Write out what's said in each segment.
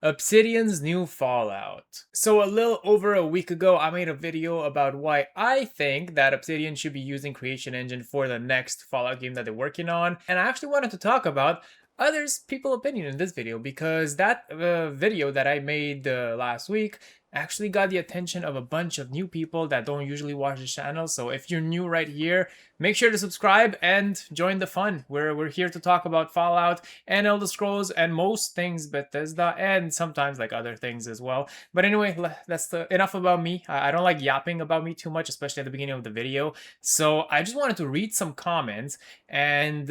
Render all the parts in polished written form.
Obsidian's new Fallout. So a little over a week ago, I made a video about why I think that Obsidian should be using Creation Engine for the next Fallout game that they're working on. And I actually wanted to talk about others' people opinion in this video because that video that I made last week actually got the attention of a bunch of new people that don't usually watch the channel. So if you're new right here, make sure to subscribe and join the fun. We're here to talk about Fallout and Elder Scrolls and most things Bethesda and sometimes like other things as well. But anyway, that's enough about me. I don't like yapping about me too much, especially at the beginning of the video. So I just wanted to read some comments and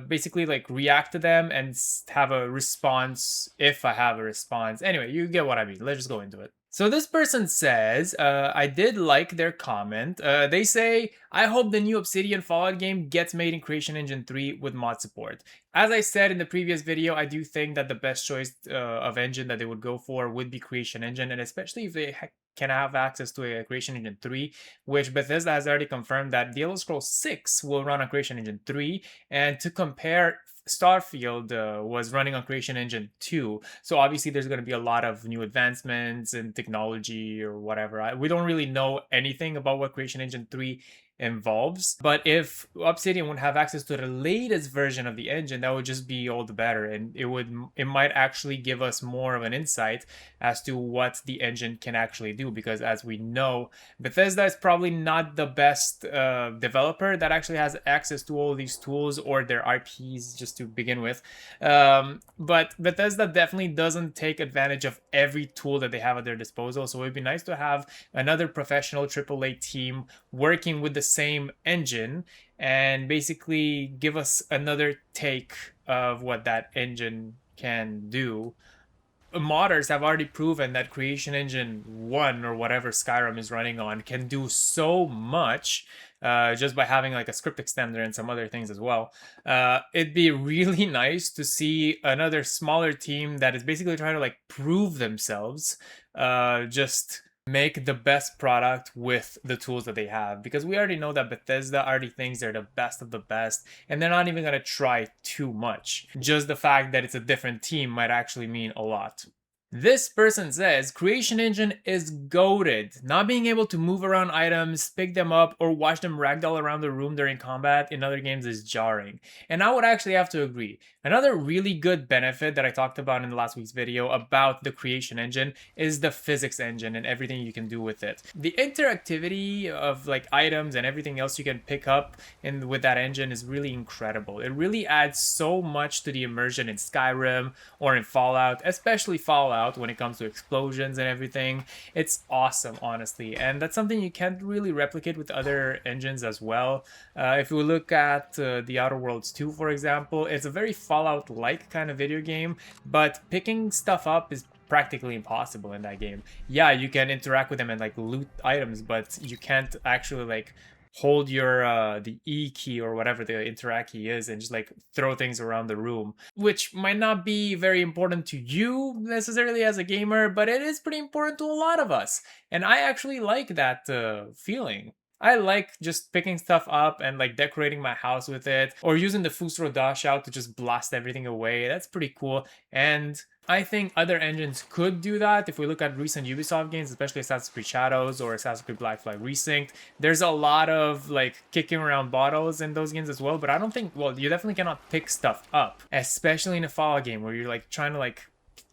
basically like react to them and have a response if I have a response. Anyway, you get what I mean. Let's just go into it. So this person says, I did like their comment. They say, I hope the new Obsidian Fallout game gets made in Creation Engine 3 with mod support. As I said in the previous video, I do think that the best choice of engine that they would go for would be Creation Engine, and especially if they can have access to a Creation Engine 3, which Bethesda has already confirmed that The Elder Scrolls 6 will run on Creation Engine 3, and to compare, Starfield was running on Creation Engine 2, so obviously there's going to be a lot of new advancements in technology or whatever. We don't really know anything about what Creation Engine 3 involves, but if Obsidian would have access to the latest version of the engine, that would just be all the better, and it might actually give us more of an insight as to what the engine can actually do, because as we know, Bethesda is probably not the best developer that actually has access to all these tools or their IPs just to begin with, but Bethesda definitely doesn't take advantage of every tool that they have at their disposal, so it'd be nice to have another professional AAA team working with the same engine and basically give us another take of what that engine can do. Modders have already proven that Creation Engine 1 or whatever Skyrim is running on can do so much just by having like a script extender and some other things as well. It'd be really nice to see another smaller team that is basically trying to like prove themselves, just make the best product with the tools that they have, because we already know that Bethesda already thinks they're the best of the best and they're not even going to try too much. Just the fact that it's a different team might actually mean a lot. This person says Creation Engine is goated. Not being able to move around items, pick them up, or watch them ragdoll around the room during combat in other games is jarring. And I would actually have to agree. Another really good benefit that I talked about in the last week's video about the Creation Engine is the physics engine and everything you can do with it. The interactivity of like items and everything else you can pick up with that engine is really incredible. It really adds so much to the immersion in Skyrim or in Fallout, especially Fallout when it comes to explosions and everything. It's awesome, honestly, and that's something you can't really replicate with other engines as well. If we look at The Outer Worlds 2, for example, it's a very Fallout-like kind of video game, but picking stuff up is practically impossible in that game. Yeah, you can interact with them and like loot items, but you can't actually like hold your the E key or whatever the interact key is and just like throw things around the room, which might not be very important to you necessarily as a gamer, but it is pretty important to a lot of us, and I actually like that feeling. I like just picking stuff up and like decorating my house with it, or using the Fusro Dash out to just blast everything away. That's pretty cool, and I think other engines could do that. If we look at recent Ubisoft games, especially Assassin's Creed Shadows or Assassin's Creed Black Flag Resynced, there's a lot of like kicking around bottles in those games as well, but I don't think, well, you definitely cannot pick stuff up, especially in a Fallout game where you're like trying to like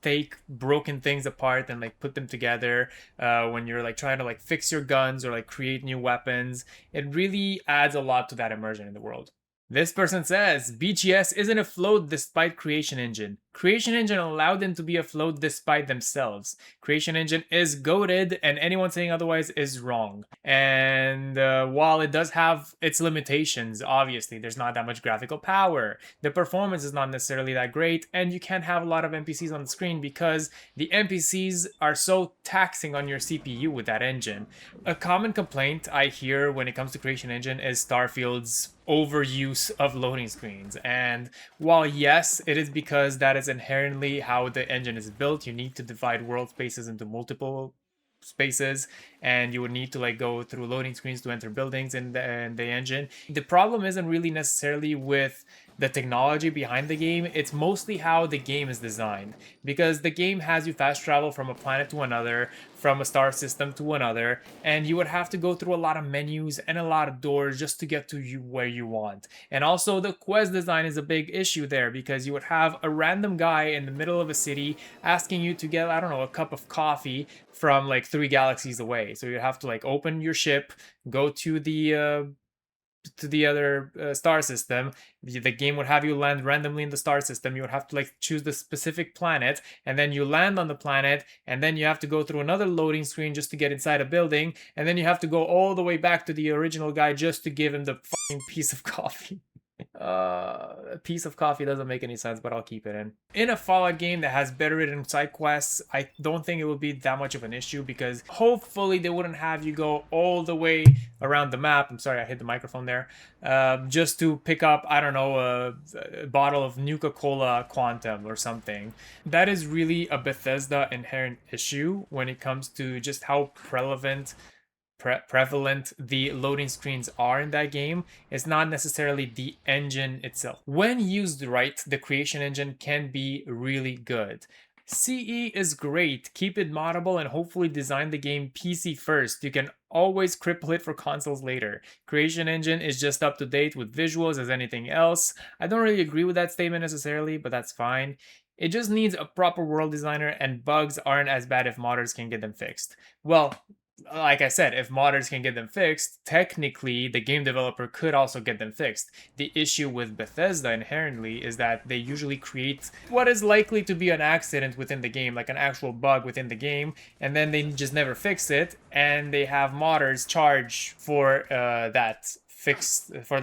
take broken things apart and like put them together, when you're like trying to like fix your guns or like create new weapons. It really adds a lot to that immersion in the world. This person says, BGS isn't afloat despite Creation Engine. Creation Engine allowed them to be afloat despite themselves. Creation Engine is goated, and anyone saying otherwise is wrong. And while it does have its limitations, obviously, there's not that much graphical power. The performance is not necessarily that great, and you can't have a lot of NPCs on the screen because the NPCs are so taxing on your CPU with that engine. A common complaint I hear when it comes to Creation Engine is Starfield's overuse of loading screens, and while yes, it is because that is inherently how the engine is built. You need to divide world spaces into multiple spaces, and you would need to like go through loading screens to enter buildings in the engine. The problem isn't really necessarily with the technology behind the game. It's mostly how the game is designed, because the game has you fast travel from a planet to another, from a star system to another, and you would have to go through a lot of menus and a lot of doors just to get to you where you want. And also the quest design is a big issue there, because you would have a random guy in the middle of a city asking you to get, I don't know, a cup of coffee from like 3 galaxies away. So you have to like open your ship, go to the other star system. The game would have you land randomly in the star system. You would have to like choose the specific planet, and then you land on the planet, and then you have to go through another loading screen just to get inside a building, and then you have to go all the way back to the original guy just to give him the fucking piece of coffee. A piece of coffee doesn't make any sense, but I'll keep it in. In a Fallout game that has better written side quests, I don't think it would be that much of an issue, because hopefully they wouldn't have you go all the way around the map. I'm sorry, I hit the microphone there. Just to pick up, I don't know, a bottle of Nuka-Cola Quantum or something. That is really a Bethesda inherent issue when it comes to just how prevalent the loading screens are in that game. It's not necessarily the engine itself. When used right, the creation engine can be really good. CE is great, keep it moddable, and hopefully design the game PC first. You can always cripple it for consoles later. Creation engine is just up to date with visuals as anything else. I don't really agree with that statement necessarily, but that's fine. It just needs a proper world designer, and bugs aren't as bad if modders can get them fixed. Well, like I said, if modders can get them fixed, technically the game developer could also get them fixed. The issue with Bethesda inherently is that they usually create what is likely to be an accident within the game, like an actual bug within the game, and then they just never fix it, and they have modders charge for that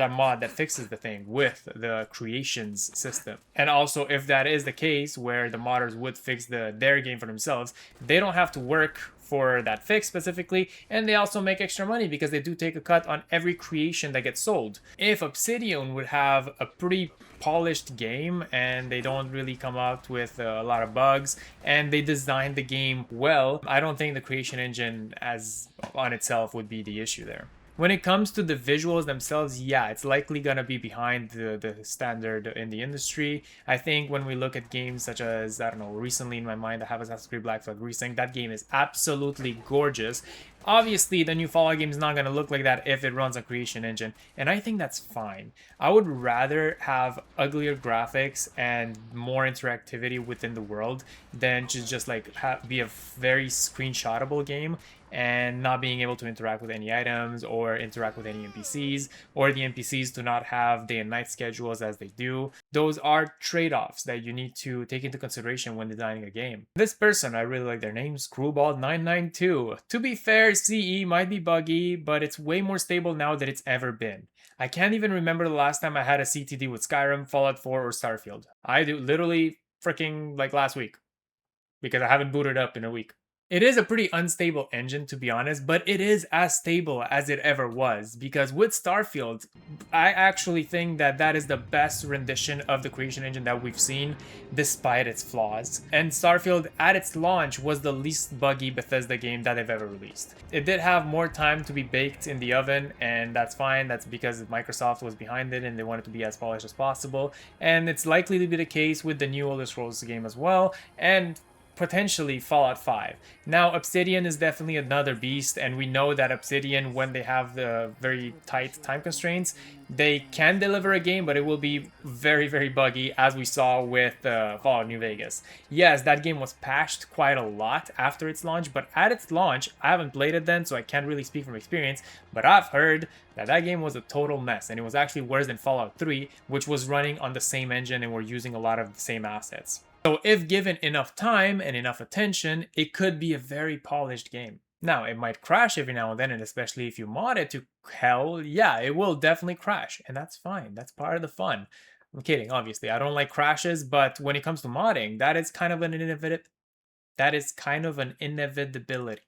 mod that fixes the thing with the creations system. And also, if that is the case where the modders would fix their game for themselves, they don't have to work for that fix specifically, and they also make extra money because they do take a cut on every creation that gets sold. If Obsidian would have a pretty polished game and they don't really come out with a lot of bugs and they design the game well, I don't think the creation engine as on itself would be the issue there. When it comes to the visuals themselves, yeah, it's likely gonna be behind the standard in the industry. I think when we look at games such as, I don't know, recently in my mind I have Assassin's Creed Black Flag Resync. That game is absolutely gorgeous. Obviously, the new Fallout game is not going to look like that if it runs on Creation Engine, and I think that's fine. I would rather have uglier graphics and more interactivity within the world than to just like be a very screenshotable game and not being able to interact with any items or interact with any NPCs, or the NPCs do not have day and night schedules as they do. Those are trade-offs that you need to take into consideration when designing a game. This person, I really like their name, Screwball992. To be fair, CE might be buggy, but it's way more stable now than it's ever been. I can't even remember the last time I had a CTD with Skyrim, Fallout 4, or Starfield. I do literally freaking like last week, because I haven't booted up in a week. It is a pretty unstable engine, to be honest, but it is as stable as it ever was, because with Starfield, I actually think that that is the best rendition of the creation engine that we've seen, despite its flaws. And Starfield, at its launch, was the least buggy Bethesda game that they've ever released. It did have more time to be baked in the oven, and that's fine. That's because Microsoft was behind it and they wanted to be as polished as possible. And it's likely to be the case with the new Elder Scrolls game as well, and potentially Fallout 5. Now, Obsidian is definitely another beast, and we know that Obsidian, when they have the very tight time constraints, they can deliver a game, but it will be very, very buggy, as we saw with Fallout New Vegas. Yes, that game was patched quite a lot after its launch, but at its launch, I haven't played it then, so I can't really speak from experience, but I've heard that that game was a total mess, and it was actually worse than Fallout 3, which was running on the same engine and were using a lot of the same assets. So if given enough time and enough attention, it could be a very polished game. Now, it might crash every now and then, and especially if you mod it to hell, yeah, it will definitely crash, and that's fine. That's part of the fun. I'm kidding, obviously. I don't like crashes, but when it comes to modding, that is kind of an inevitability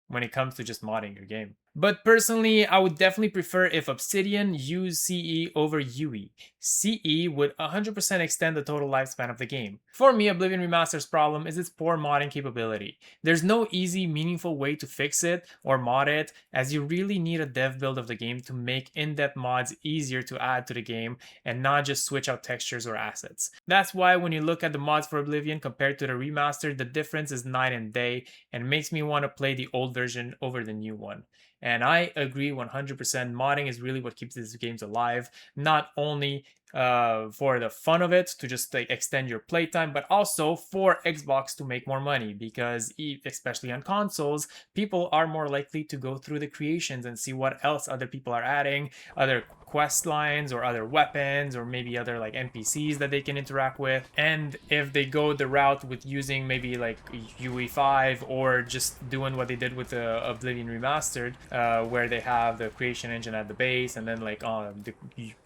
when it comes to just modding your game. But personally, I would definitely prefer if Obsidian used CE over UE. CE would 100% extend the total lifespan of the game. For me, Oblivion Remaster's problem is its poor modding capability. There's no easy, meaningful way to fix it or mod it, as you really need a dev build of the game to make in-depth mods easier to add to the game and not just switch out textures or assets. That's why when you look at the mods for Oblivion compared to the remaster, the difference is night and day and makes me want to play the old version over the new one. And I agree 100%. Modding is really what keeps these games alive, not only for the fun of it to just like extend your playtime, but also for Xbox to make more money, because especially on consoles, people are more likely to go through the creations and see what else other people are adding, other quest lines or other weapons or maybe other like NPCs that they can interact with. And if they go the route with using maybe like UE5 or just doing what they did with the Oblivion Remastered, where they have the creation engine at the base and then like the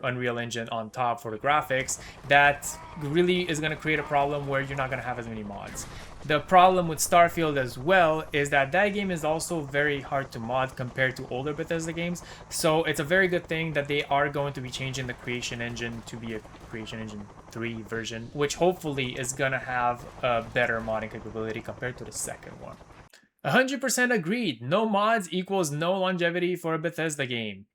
Unreal Engine on top for the graphics, that really is going to create a problem where you're not going to have as many mods. The problem with Starfield as well is that game is also very hard to mod compared to older Bethesda games, so it's a very good thing that they are going to be changing the creation engine to be a creation engine 3 version, which hopefully is going to have a better modding capability compared to the second one. 100% agreed, no mods equals no longevity for a Bethesda game.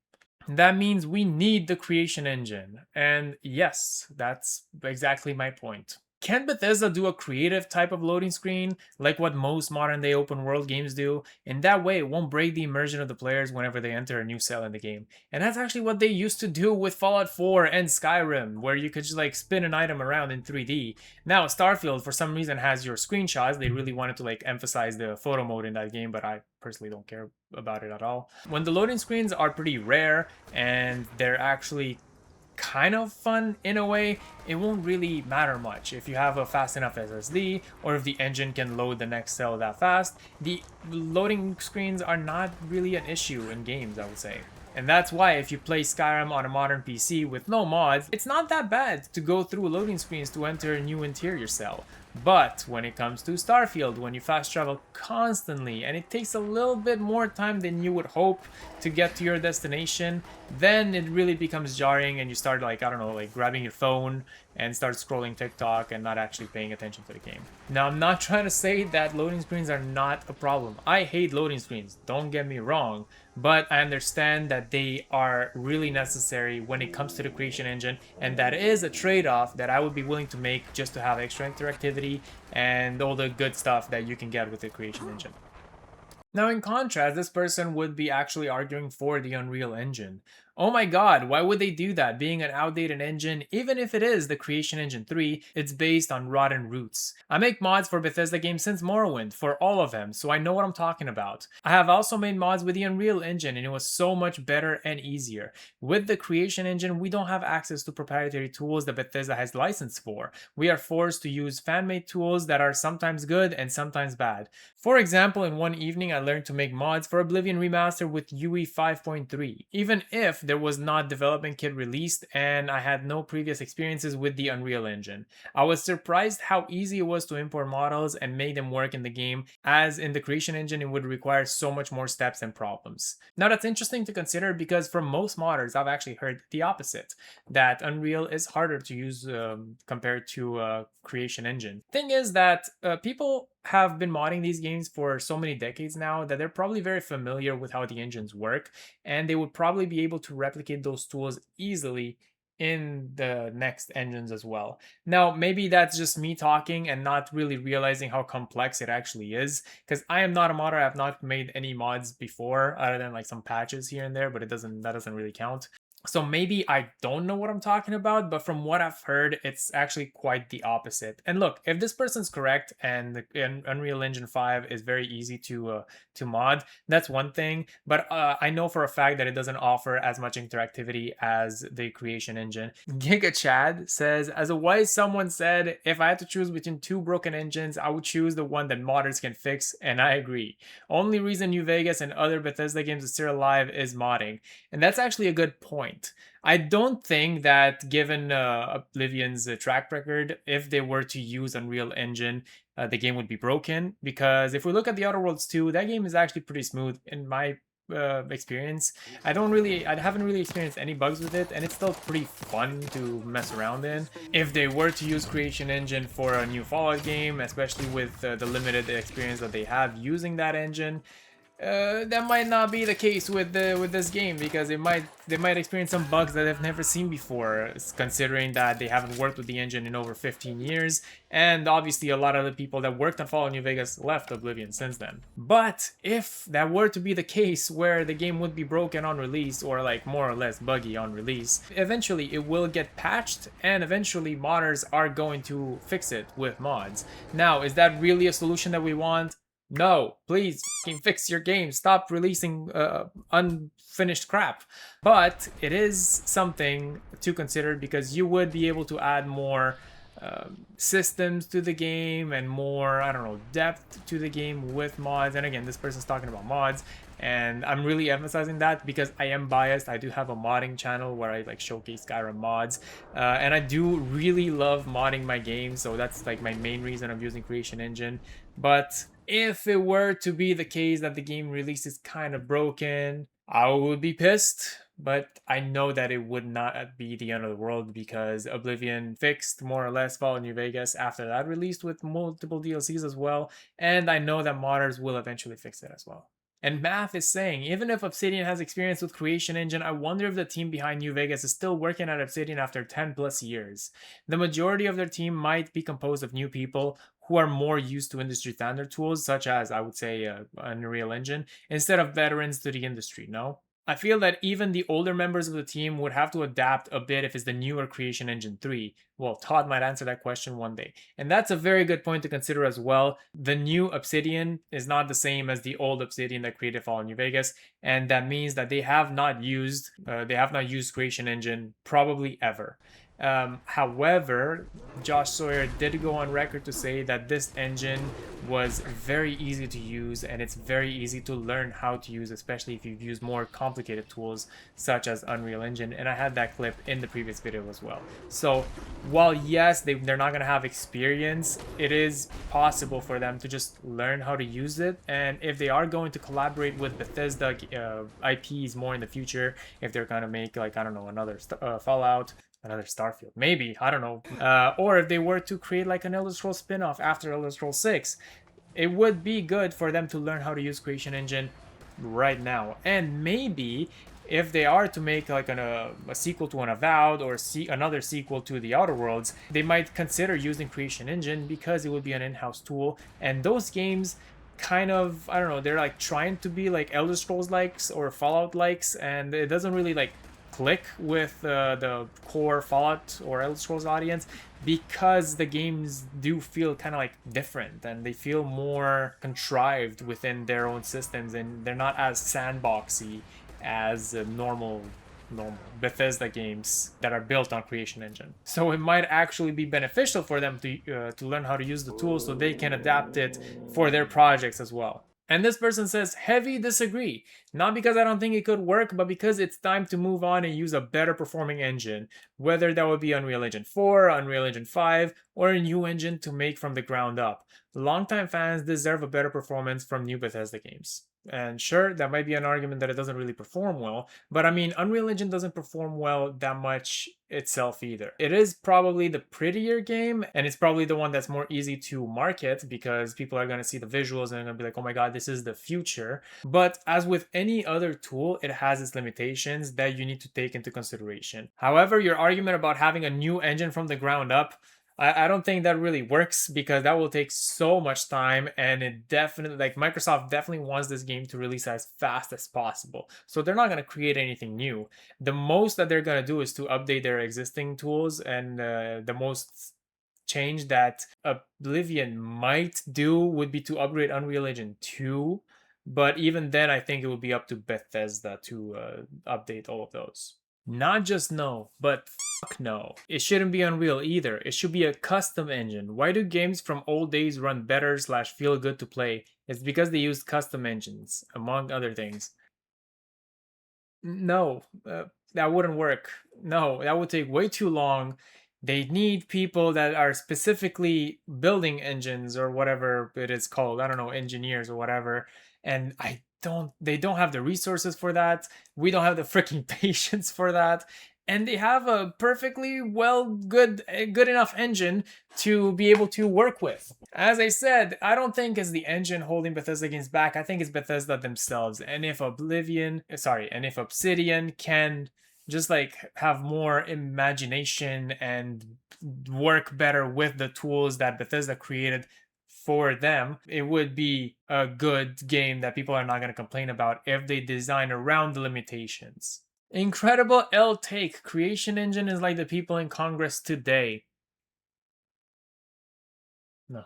That means we need the creation engine, and yes, that's exactly my point. Can Bethesda do a creative type of loading screen, like what most modern day open world games do? In that way, it won't break the immersion of the players whenever they enter a new cell in the game. And that's actually what they used to do with Fallout 4 and Skyrim, where you could just like spin an item around in 3D. Now, Starfield, for some reason, has your screenshots. They really wanted to like emphasize the photo mode in that game, but I personally don't care about it at all. When the loading screens are pretty rare and they're actually kind of fun in a way, it won't really matter much if you have a fast enough SSD or if the engine can load the next cell that fast. The loading screens are not really an issue in games, I would say. And that's why if you play Skyrim on a modern PC with no mods, it's not that bad to go through loading screens to enter a new interior cell. But when it comes to Starfield, when you fast travel constantly and it takes a little bit more time than you would hope to get to your destination, then it really becomes jarring and you start like, I don't know, like grabbing your phone and start scrolling TikTok and not actually paying attention to the game. Now, I'm not trying to say that loading screens are not a problem. I hate loading screens, don't get me wrong, but I understand that they are really necessary when it comes to the creation engine, and that is a trade-off that I would be willing to make just to have extra interactivity and all the good stuff that you can get with the creation engine. Now, in contrast, this person would be actually arguing for the Unreal Engine. Oh my god, why would they do that? Being an outdated engine, even if it is the Creation Engine 3, it's based on rotten roots. I make mods for Bethesda games since Morrowind, for all of them, so I know what I'm talking about. I have also made mods with the Unreal Engine, and it was so much better and easier. With the Creation Engine, we don't have access to proprietary tools that Bethesda has licensed for. We are forced to use fan-made tools that are sometimes good and sometimes bad. For example, in one evening I learned to make mods for Oblivion Remaster with UE 5.3, even if there was not development kit released and I had no previous experiences with the Unreal Engine. I was surprised how easy it was to import models and make them work in the game, as in the Creation Engine it would require so much more steps and problems. Now that's interesting to consider because from most modders I've actually heard the opposite, that Unreal is harder to use compared to Creation Engine. Thing is that people have been modding these games for so many decades now that they're probably very familiar with how the engines work, and they would probably be able to replicate those tools easily in the next engines as well. Now, maybe that's just me talking and not really realizing how complex it actually is, because I am not a modder. I have not made any mods before other than like some patches here and there, but that doesn't really count. So maybe I don't know what I'm talking about, but from what I've heard, it's actually quite the opposite. And look, if this person's correct and the Unreal Engine 5 is very easy to mod, that's one thing. But I know for a fact that it doesn't offer as much interactivity as the Creation Engine. Giga Chad says, as a wise someone said, if I had to choose between two broken engines, I would choose the one that modders can fix, and I agree. Only reason New Vegas and other Bethesda games are still alive is modding. And that's actually a good point. I don't think that given Oblivion's track record, if they were to use Unreal Engine, the game would be broken. Because if we look at The Outer Worlds 2, that game is actually pretty smooth in my experience. I haven't really experienced any bugs with it, and it's still pretty fun to mess around in. If they were to use Creation Engine for a new Fallout game, especially with the limited experience that they have using that engine, that might not be the case with this game, because they might experience some bugs that they've never seen before, considering that they haven't worked with the engine in over 15 years, and obviously a lot of the people that worked on Fallout New Vegas left Oblivion since then. But if that were to be the case, where the game would be broken on release, or like more or less buggy on release, eventually it will get patched, and eventually modders are going to fix it with mods. Now, is that really a solution that we want? No, please fix your game. Stop releasing unfinished crap. But it is something to consider, because you would be able to add more systems to the game and more, I don't know, depth to the game with mods. And again, this person's talking about mods, and I'm really emphasizing that because I am biased. I do have a modding channel where I like showcase Skyrim mods, and I do really love modding my game, so that's like my main reason of using Creation Engine. But if it were to be the case that the game release is kind of broken, I would be pissed, but I know that it would not be the end of the world, because Oblivion fixed more or less Fallout New Vegas after that released with multiple DLCs as well, and I know that modders will eventually fix it as well. And Math is saying, even if Obsidian has experience with Creation Engine, I wonder if the team behind New Vegas is still working at Obsidian after 10 plus years. The majority of their team might be composed of new people who are more used to industry standard tools, such as, I would say, Unreal Engine, instead of veterans to the industry, no? I feel that even the older members of the team would have to adapt a bit if it's the newer Creation Engine 3. Well, Todd might answer that question one day. And that's a very good point to consider as well. The new Obsidian is not the same as the old Obsidian that created Fallout New Vegas, and that means that they have not used Creation Engine probably ever. However, Josh Sawyer did go on record to say that this engine was very easy to use, and it's very easy to learn how to use, especially if you've used more complicated tools such as Unreal Engine, and I had that clip in the previous video as well. So while yes, they're not going to have experience, it is possible for them to just learn how to use it, and if they are going to collaborate with Bethesda IPs more in the future, if they're going to make, like, I don't know, another Fallout, another Starfield, maybe, I don't know, or if they were to create like an Elder Scrolls spin-off after Elder Scrolls 6, it would be good for them to learn how to use Creation Engine right now. And maybe if they are to make like a sequel to Unavowed, or another sequel to The Outer Worlds, they might consider using Creation Engine, because it would be an in-house tool, and those games kind of, I don't know, they're like trying to be like Elder Scrolls likes or Fallout likes, and it doesn't really like click with the core Fallout or Elder Scrolls audience, because the games do feel kind of like different, and they feel more contrived within their own systems, and they're not as sandboxy as normal Bethesda games that are built on Creation Engine. So it might actually be beneficial for them to learn how to use the tool, so they can adapt it for their projects as well. And this person says, heavy disagree. Not because I don't think it could work, but because it's time to move on and use a better performing engine. Whether that would be Unreal Engine 4, Unreal Engine 5, or a new engine to make from the ground up. Longtime fans deserve a better performance from new Bethesda games. And sure, that might be an argument that it doesn't really perform well, but I mean, Unreal Engine doesn't perform well that much itself either. It is probably the prettier game, and it's probably the one that's more easy to market, because people are going to see the visuals and they're going to be like, oh my god, this is the future. But as with any other tool, it has its limitations that you need to take into consideration. However, your argument about having a new engine from the ground up, I don't think that really works, because that will take so much time, and it definitely, like, Microsoft definitely wants this game to release as fast as possible. So they're not going to create anything new. The most that they're going to do is to update their existing tools, and the most change that Oblivion might do would be to upgrade Unreal Engine 2. But even then, I think it would be up to Bethesda to update all of those. Not just no, but fuck no. It shouldn't be Unreal either. It should be a custom engine. Why do games from old days run better / feel good to play? It's because they used custom engines, among other things. No, that wouldn't work. No, that would take way too long. They need people that are specifically building engines, or whatever it is called. I don't know, engineers or whatever. and they don't have the resources for that. We don't have the freaking patience for that. And they have a perfectly good enough engine to be able to work with. As I said, I don't think it's the engine holding Bethesda games back. I think it's Bethesda themselves. And if Obsidian can just like have more imagination and work better with the tools that Bethesda created for them, it would be a good game that people are not going to complain about if they design around the limitations. Incredible L take. Creation engine is like the people in Congress today. No.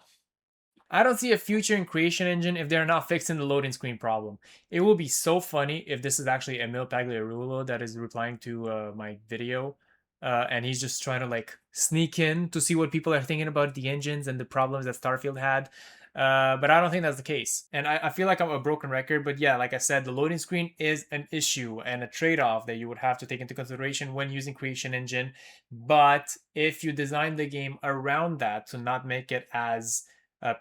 I don't see a future in Creation Engine if they're not fixing the loading screen problem. It will be so funny if this is actually Emil Pagliarulo that is replying to my video. And he's just trying to like sneak in to see what people are thinking about the engines and the problems that Starfield had. But I don't think that's the case. And I feel like I'm a broken record, but yeah, like I said, the loading screen is an issue and a trade-off that you would have to take into consideration when using Creation Engine. But if you design the game around that to not make it as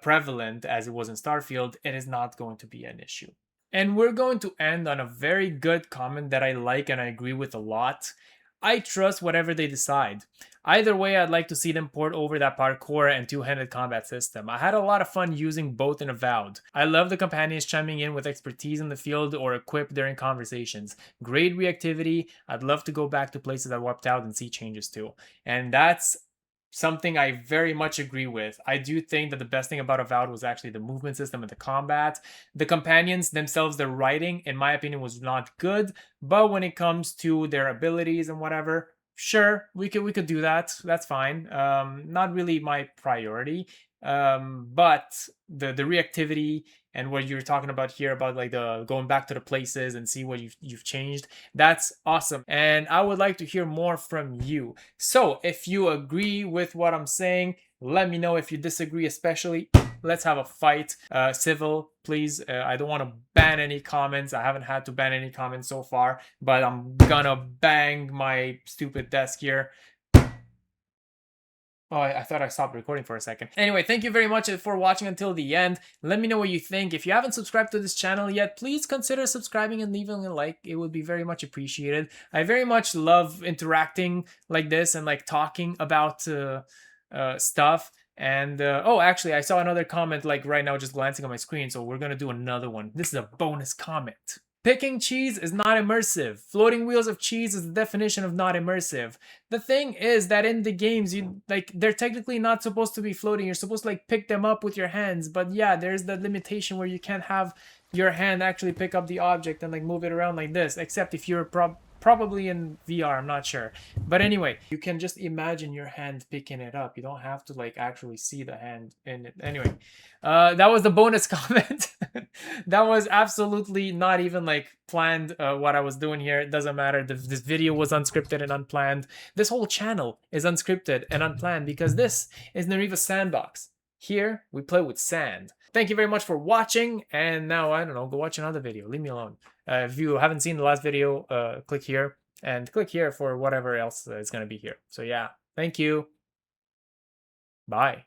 prevalent as it was in Starfield, it is not going to be an issue. And we're going to end on a very good comment that I like and I agree with a lot. I trust whatever they decide. Either way, I'd like to see them port over that parkour and two-handed combat system. I had a lot of fun using both in Avowed. I love the companions chiming in with expertise in the field or equipped during conversations. Great reactivity. I'd love to go back to places I wiped out and see changes too. And that's something I very much agree with. I do think that the best thing about Avowed was actually the movement system and the combat. The companions themselves, their writing, in my opinion, was not good. But when it comes to their abilities and whatever, sure, we could do that. That's fine. Not really my priority. But the reactivity and what you're talking about here about like the going back to the places and see what you've changed, that's awesome. And I would like to hear more from you. So if you agree with what I'm saying, let me know. If you disagree, especially, let's have a fight. Civil, please. I don't want to ban any comments. I haven't had to ban any comments so far, but I'm gonna bang my stupid desk here. Oh, I thought I stopped recording for a second. Anyway, thank you very much for watching until the end. Let me know what you think. If you haven't subscribed to this channel yet, please consider subscribing and leaving a like. It would be very much appreciated. I very much love interacting like this and like talking about stuff. And oh, actually, I saw another comment like right now just glancing on my screen, so we're gonna do another one. This is a bonus comment. Picking cheese is not immersive. Floating wheels of cheese is the definition of not immersive. The thing is that in the games, they're technically not supposed to be floating. You're supposed to like pick them up with your hands. But yeah, there's the limitation where you can't have your hand actually pick up the object and like move it around like this, except if you're probably in VR, I'm not sure. But anyway, you can just imagine your hand picking it up. You don't have to like actually see the hand in it. Anyway, that was the bonus comment. That was absolutely not even like planned what I was doing here. It doesn't matter. This video was unscripted and unplanned. This whole channel is unscripted and unplanned because this is Nariva Sandbox. Here, we play with sand. Thank you very much for watching, and now, I don't know, go watch another video. Leave me alone. If you haven't seen the last video, click here, and click here for whatever else is going to be here. So yeah, thank you. Bye.